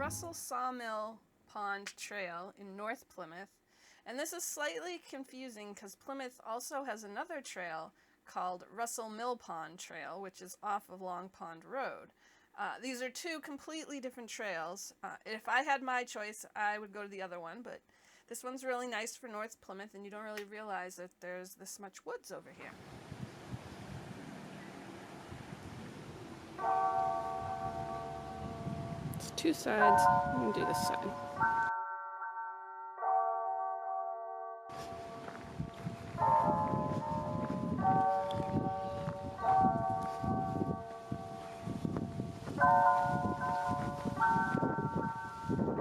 Russell Sawmill Pond Trail in North Plymouth, and this is slightly confusing because Plymouth also has another trail called Russell Mill Pond Trail, which is off of Long Pond Road. These are two completely different trails. If I had my choice, I would go to the other one, but this one's really nice for North Plymouth, and you don't really realize that there's this much woods over here. It's two sides. I'm going to do this side.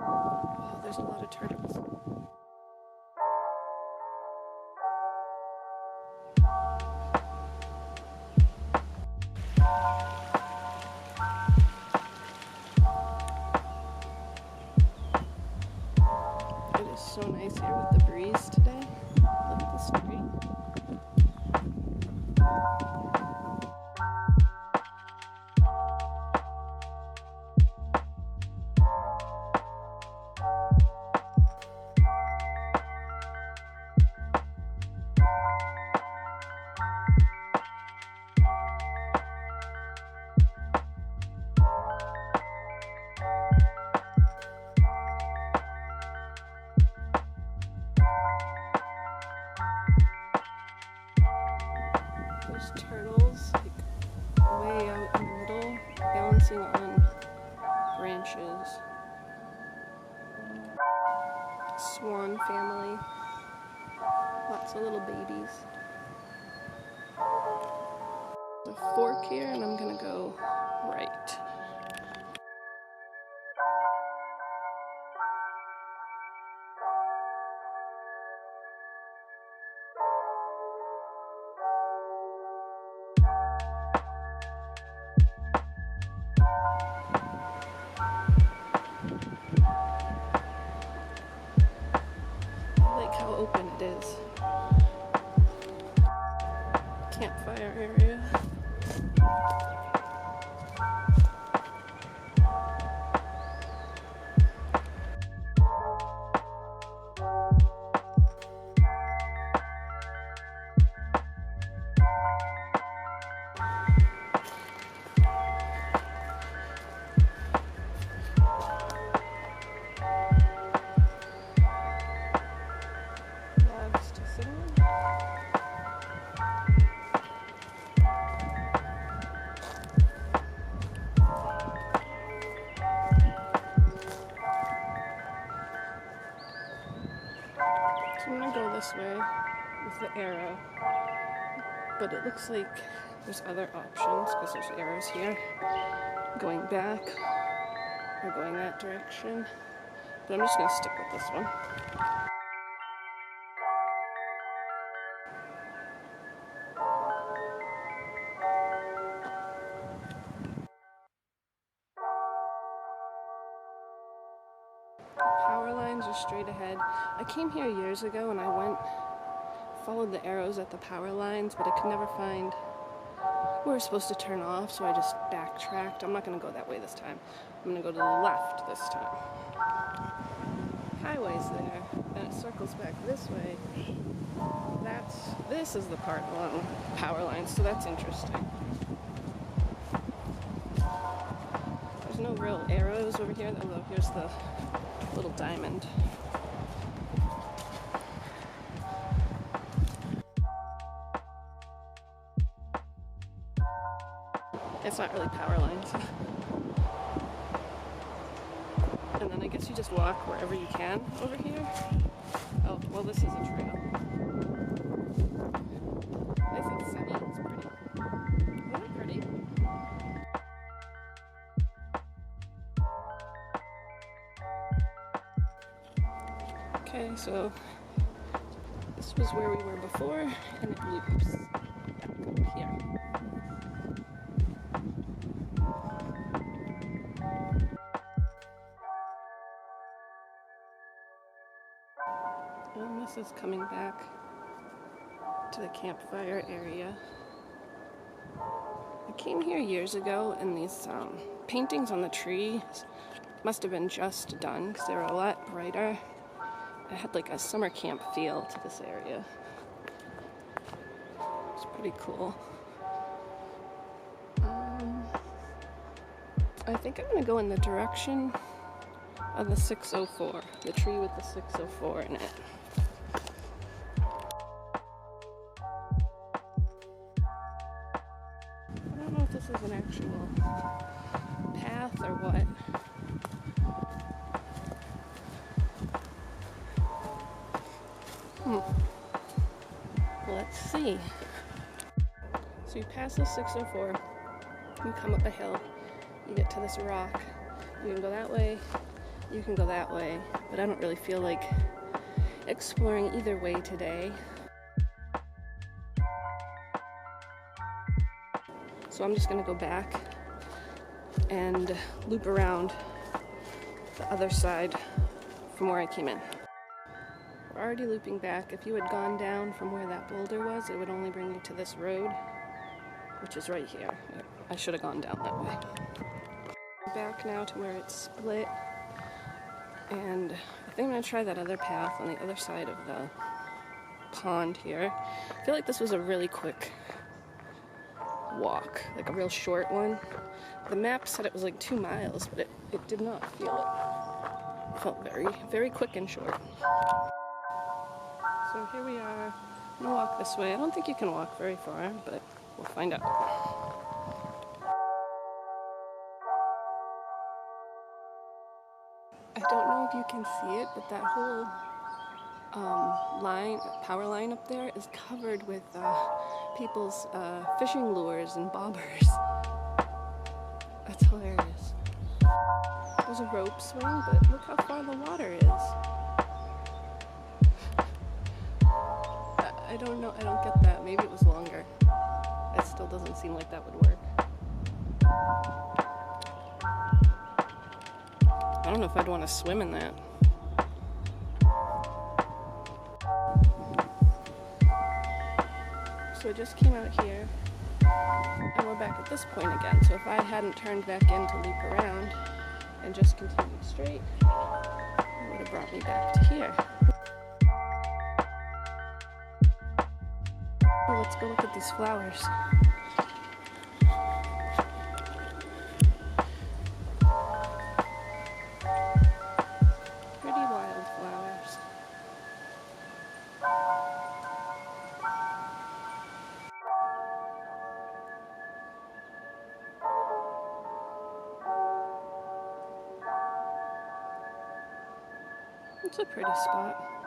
Oh, there's a lot of turtles. It is so nice here with the breeze today. Look at the street. There's turtles way out in the middle, balancing on branches. Swan family. Lots of little babies. There's a fork here, and I'm gonna go right. I like how open it is. Campfire area. Logs to sit on. So I'm gonna go this way with the arrow, but it looks like there's other options because there's arrows here going back or going that direction, but I'm just gonna stick with this one. Power lines are straight ahead. I came here years ago and followed the arrows at the power lines, but I could never find where we're supposed to turn off, so I just backtracked. I'm not going to go that way this time. I'm going to go to the left this time. Highway's there, and it circles back this way. This is the part along the power lines, so that's interesting. There's no real arrows over here, although here's the little diamond. It's not really power lines. And then I guess you just walk wherever you can over here. Oh, well, this is a trail. I think sunny. It's pretty. Really pretty. Okay, so this was where we were before, and it loops back up here. And this is coming back to the campfire area. I came here years ago, and these paintings on the trees Must have been just done because they were a lot brighter. It had like a summer camp feel to this area. It's pretty cool. I think I'm going to go in the direction of the 604, the tree with the 604 in it. I don't know if this is an actual path or what. Let's see. So you pass the 604, you come up a hill, you get to this rock. You can go that way, you can go that way, but I don't really feel like exploring either way today. So I'm just gonna go back and loop around the other side from where I came in. We're already looping back. If you had gone down from where that boulder was, it would only bring you to this road, which is right here. I should have gone down that way. Back now to where it's split, and I think I'm going to try that other path on the other side of the pond here. I feel like this was a really quick walk, like a real short one. The map said it was like 2 miles, but it did not feel it. It felt very, very quick and short. So here we are. I'm going to walk this way. I don't think you can walk very far, but we'll find out. I don't know if you can see it, but that whole power line up there is covered with people's fishing lures and bobbers. That's hilarious. There's a rope swing, but look how far the water is. I don't know, I don't get that. Maybe it was longer. It still doesn't seem like that would work. I don't know if I'd want to swim in that. So I just came out here, and we're back at this point again. So if I hadn't turned back in to loop around and just continued straight, it would have brought me back to here. Well, let's go look at these flowers. Pretty wildflowers. It's a pretty spot.